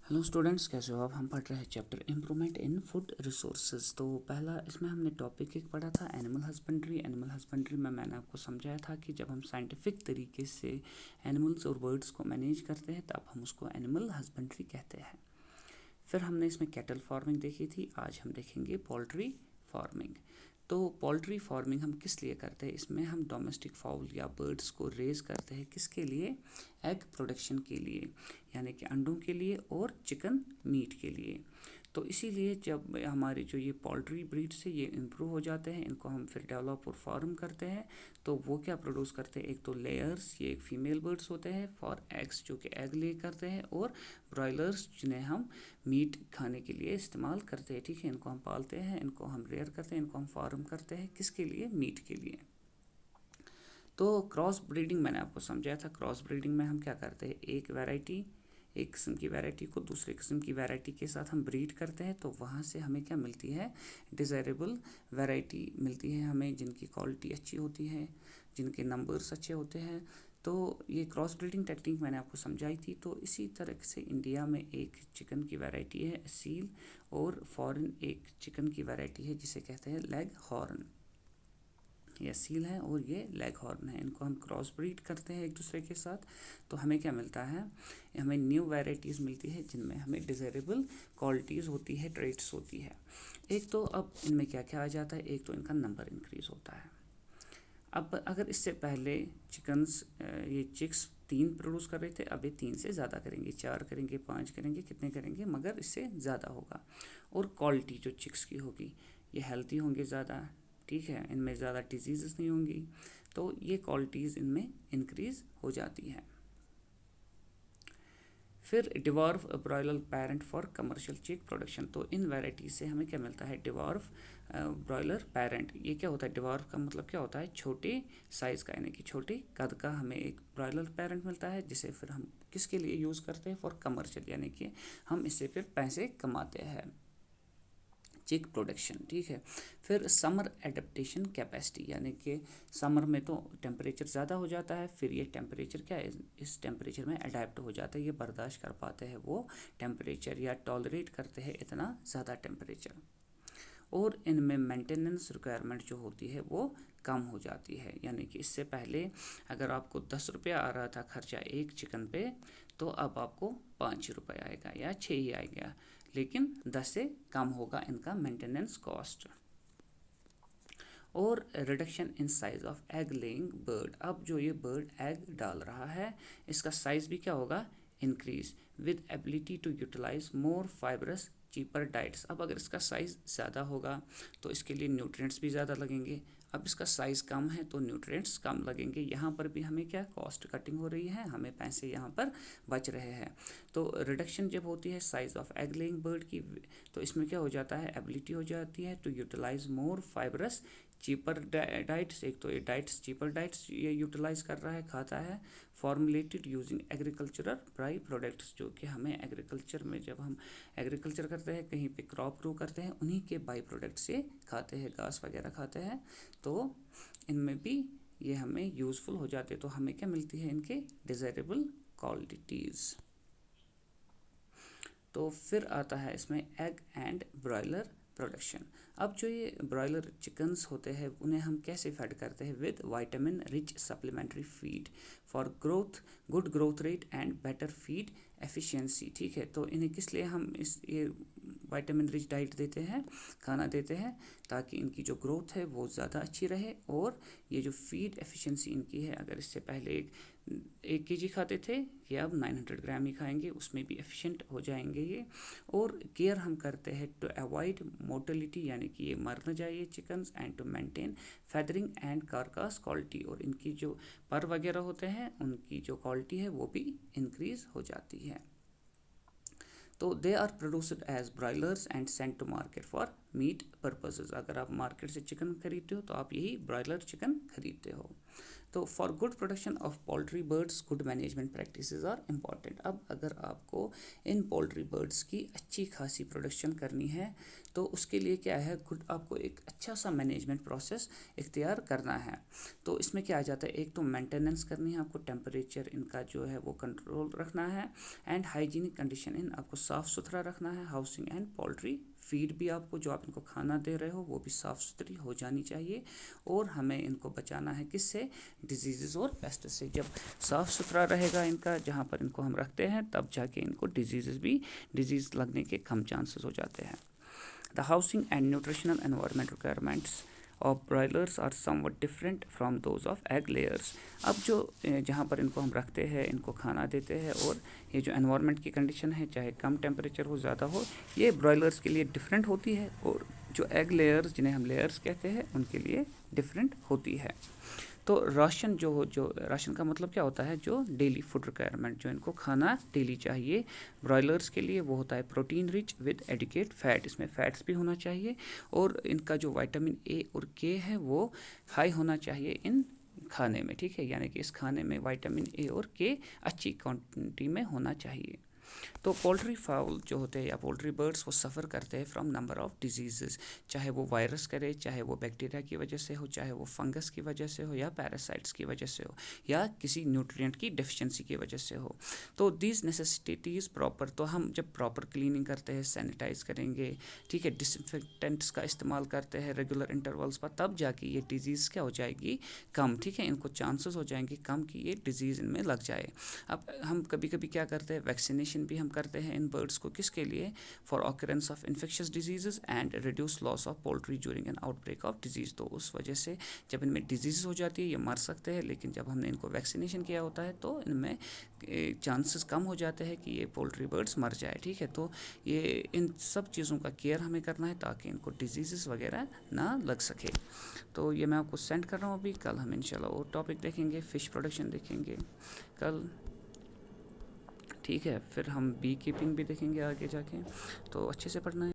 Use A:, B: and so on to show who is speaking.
A: Hello students, कैसे हो आप? हम पढ़ रहे हैं chapter improvement in food resources. तो पहला इसमें हमने टॉपिक एक पढ़ा था एनिमल हस्बेंड्री। एनिमल हस्बेंड्री में मैंने आपको समझाया था कि जब हम साइंटिफिक तरीके से एनिमल्स और बर्ड्स को मैनेज करते हैं तब हम उसको एनिमल हस्बेंड्री कहते हैं। फिर हमने इसमें कैटल फार्मिंग देखी थी। आज हम देखेंगे पोल्ट्री फार्मिंग। तो पोल्ट्री फार्मिंग हम किस लिए करते हैं? इसमें हम डोमेस्टिक फाउल या बर्ड्स को रेज़ करते हैं। किसके लिए? एग प्रोडक्शन के लिए, यानी कि अंडों के लिए और चिकन मीट के लिए। तो इसीलिए जब हमारे जो ये पोल्ट्री ब्रीड से ये इम्प्रूव हो जाते हैं, इनको हम फिर डेवलप और फार्म करते हैं, तो वो क्या प्रोड्यूस करते हैं? एक तो लेयर्स, ये एक फीमेल बर्ड्स होते हैं फॉर एग्स, जो कि एग ले करते हैं, और ब्रॉयलर्स जिन्हें हम मीट खाने के लिए इस्तेमाल करते हैं। ठीक है, इनको हम पालते हैं, इनको हम रेयर करते हैं, इनको हम फार्म करते हैं। किसके लिए? मीट के लिए। तो क्रॉस ब्रीडिंग मैंने आपको समझाया था। क्रॉस ब्रीडिंग में हम क्या करते हैं? एक किस्म की वैरायटी को दूसरे किस्म की वैरायटी के साथ हम ब्रीड करते हैं, तो वहाँ से हमें क्या मिलती है? डिज़ायरेबल वैरायटी मिलती है हमें, जिनकी क्वालिटी अच्छी होती है, जिनके नंबर्स अच्छे होते हैं। तो ये क्रॉस ब्रीडिंग टेक्निक मैंने आपको समझाई थी। तो इसी तरह से इंडिया में एक चिकन की वैरायटी है सील, और फॉरेन एक चिकन की वैरायटी है जिसे कहते हैं लेग हॉर्न। ये सील है और ये लेग हॉर्न है। इनको हम क्रॉस ब्रीड करते हैं एक दूसरे के साथ, तो हमें क्या मिलता है? हमें न्यू वैरायटीज़ मिलती है जिनमें हमें डिज़ायरेबल क्वालिटीज़ होती है, ट्रेट्स होती है। एक तो अब इनमें क्या क्या आ जाता है? एक तो इनका नंबर इंक्रीज़ होता है। अब अगर इससे पहले चिकन्स, ये चिक्स 3 प्रोड्यूस कर रहे थे, अब ये 3 से ज़्यादा करेंगे, 4 करेंगे, 5 करेंगे, कितने करेंगे, मगर इससे ज़्यादा होगा। और क्वालिटी जो चिक्स की होगी, ये हेल्थी होंगे ज़्यादा। ठीक है, इनमें ज़्यादा डिजीज़ नहीं होंगी, तो ये क्वालिटीज़ इनमें इंक्रीज़ हो जाती हैं। फिर dwarf broiler parent for commercial chick production. तो इन वैरायटी से हमें क्या मिलता है? Dwarf broiler parent. ये क्या होता है? डिवार्फ का मतलब क्या होता है? छोटे साइज़ का, यानी कि छोटे कद का हमें एक ब्रॉयलर पेरेंट मिलता है, जिसे फिर हम किसके लिए यूज़ करते हैं? फॉर कमर्शियल, यानी कि हम इससे फिर पैसे कमाते हैं, चिक प्रोडक्शन। ठीक है। फिर समर एडेप्टेशन कैपेसिटी, यानी कि समर में तो टेम्परेचर ज़्यादा हो जाता है, फिर ये टेम्परेचर क्या है? इस टेम्परेचर में अडेप्ट हो जाता है, ये बर्दाश्त कर पाते हैं वो टेम्परेचर, या टॉलरेट करते हैं इतना ज़्यादा टेम्परेचर। और इनमें मेंटेनेंस रिक्वायरमेंट जो होती है वो कम हो जाती है, यानी कि इससे पहले अगर आपको 10 रुपया आ रहा था खर्चा एक चिकन पे, तो अब आपको 5 रुपये आएगा या 6 ही आएगा, लेकिन 10 से कम होगा इनका मेंटेनेंस कॉस्ट। और reduction in size of egg laying bird. अब जो ये बर्ड एग डाल रहा है, इसका साइज़ भी क्या होगा? Increase with ability to utilize more fibrous cheaper diets. अब अगर इसका साइज़ ज़्यादा होगा तो इसके लिए न्यूट्रिएंट्स भी ज़्यादा लगेंगे। अब इसका साइज़ कम है तो न्यूट्रिएंट्स कम लगेंगे। यहाँ पर भी हमें क्या? कॉस्ट कटिंग हो रही है, हमें पैसे यहाँ पर बच रहे हैं। तो रिडक्शन जब होती है size of egg laying bird की, तो इसमें क्या हो जाता है? एबिलिटी हो जाती है to utilize more fibrous cheaper diets. एक तो ये डाइट्स, चीपर डाइट्स ये यूटिलाइज कर रहा है, खाता है, formulated using agricultural by products, जो कि हमें एग्रीकल्चर में, जब हम एग्रीकल्चर करते हैं, कहीं पे क्रॉप ग्रो करते हैं, उन्हीं के बाई प्रोडक्ट से खाते हैं, घास वगैरह खाते हैं, तो इनमें भी ये हमें यूज़फुल हो जाते हैं। तो हमें क्या मिलती है? इनके डिज़ायरेबल क्वालिटीज़। तो फिर आता है इसमें एग एंड ब्रॉयलर प्रोडक्शन। अब जो ये ब्रॉयलर चिकन्स होते हैं, उन्हें हम कैसे फीड करते हैं? With vitamin rich supplementary feed for growth, good growth rate and better feed efficiency. ठीक है, तो इन्हें किस लिए हम ये वाइटामिन रिच डाइट देते हैं, खाना देते हैं, ताकि इनकी जो ग्रोथ है वो ज़्यादा अच्छी रहे, और ये जो फीड एफिशिएंसी इनकी है, अगर इससे पहले 1 kg खाते थे, ये अब 900 ग्राम ही खाएंगे, उसमें भी एफिशिएंट हो जाएंगे ये। और केयर हम करते हैं टू अवॉइड मोर्टेलिटी, यानी कि ये मर न जाए ये chickens, and to maintain feathering and carcass quality, और इनकी जो पर वगैरह होते हैं उनकी जो क्वालिटी है वो भी इंक्रीज़ हो जाती है। तो they are produced as broilers and sent to market for meat purposes. अगर आप मार्केट से चिकन खरीदते हो तो आप यही ब्रॉयलर चिकन खरीदते हो। तो for good production of poultry birds good management practices are important. अब अगर आपको इन पोल्ट्री बर्ड्स की अच्छी खासी प्रोडक्शन करनी है तो उसके लिए क्या है, गुड आपको एक अच्छा सा मैनेजमेंट प्रोसेस इख्तियार करना है। तो इसमें क्या आ जाता है, एक तो मेंटेनेंस करनी है आपको, टेम्परेचर इनका जो है वो कंट्रोल रखना है, एंड हाइजीनिक कंडीशन इन आपको साफ़ सुथरा रखना है। हाउसिंग एंड पोल्ट्री फीड भी आपको जो आप इनको खाना दे रहे हो वो भी साफ़ सुथरी हो जानी चाहिए। और हमें इनको बचाना है किससे, डिजीज़ और पेस्ट से। जब साफ़ सुथरा रहेगा इनका जहाँ पर इनको हम रखते हैं तब जाके इनको डिजीज़ लगने के कम चांसेस हो जाते हैं। The housing and nutritional environment requirements of broilers are somewhat different from those of egg layers. अब जो जहाँ पर इनको हम रखते हैं, इनको खाना देते हैं, और ये जो एनवायरनमेंट की कंडीशन है, चाहे कम टेम्परेचर हो ज़्यादा हो, ये ब्रॉयलर्स के लिए डिफरेंट होती है, और जो एग लेयर्स जिन्हें हम लेयर्स कहते हैं उनके लिए डिफरेंट होती है। तो राशन जो राशन का मतलब क्या होता है, जो डेली फूड रिक्वायरमेंट जो इनको खाना डेली चाहिए ब्रॉयलर्स के लिए, वो होता है protein rich with adequate fat. इसमें फैट्स भी होना चाहिए, और इनका जो विटामिन ए और के है वो हाई होना चाहिए इन खाने में, ठीक है। यानी कि इस खाने में विटामिन ए और के अच्छी क्वांटिटी में होना चाहिए। तो पोल्ट्री फाउल जो होते हैं या पोल्ट्री बर्ड्स वो सफ़र करते हैं फ्रॉम नंबर ऑफ़ डिजीज़, चाहे वो वायरस करे, चाहे वो बैक्टीरिया की वजह से हो, चाहे वो फंगस की वजह से हो, या पैरासाइट्स की वजह से हो, या किसी न्यूट्रिएंट की डेफिशिएंसी की वजह से हो। तो दीज नेसेसिटीज़ प्रॉपर, तो हम जब प्रॉपर क्लीनिंग करते हैं, सैनिटाइज करेंगे, ठीक है, डिसइंफेक्टेंट्स का इस्तेमाल करते हैं रेगुलर इंटरवल्स पर, तब जाके ये डिजीज़ क्या हो जाएगी, कम, ठीक है। इनको चांसेस हो जाएंगे कम कि ये डिजीज़ इनमें लग जाए। अब हम कभी कभी क्या करते हैं, वैक्सीनेशन भी हम करते हैं इन बर्ड्स को, किसके लिए, for occurrence of infectious disease and reduce loss of poultry during an outbreak of disease. तो उस वजह से जब इनमें डिजीज़ हो जाती है ये मर सकते हैं, लेकिन जब हमने इनको वैक्सीनेशन किया होता है तो इनमें चांसेस कम हो जाते हैं कि ये पोल्ट्री बर्ड्स मर जाए, ठीक है। तो ये इन सब चीज़ों का केयर हमें करना है ताकि इनको डिजीज़ वगैरह ना लग सके। तो ये मैं आपको सेंड कर रहा हूँ अभी। कल हम इंशाल्लाह और टॉपिक देखेंगे, फ़िश प्रोडक्शन देखेंगे कल, ठीक है। फिर हम बी कीपिंग भी देखेंगे आगे जाके। तो अच्छे से पढ़ना है।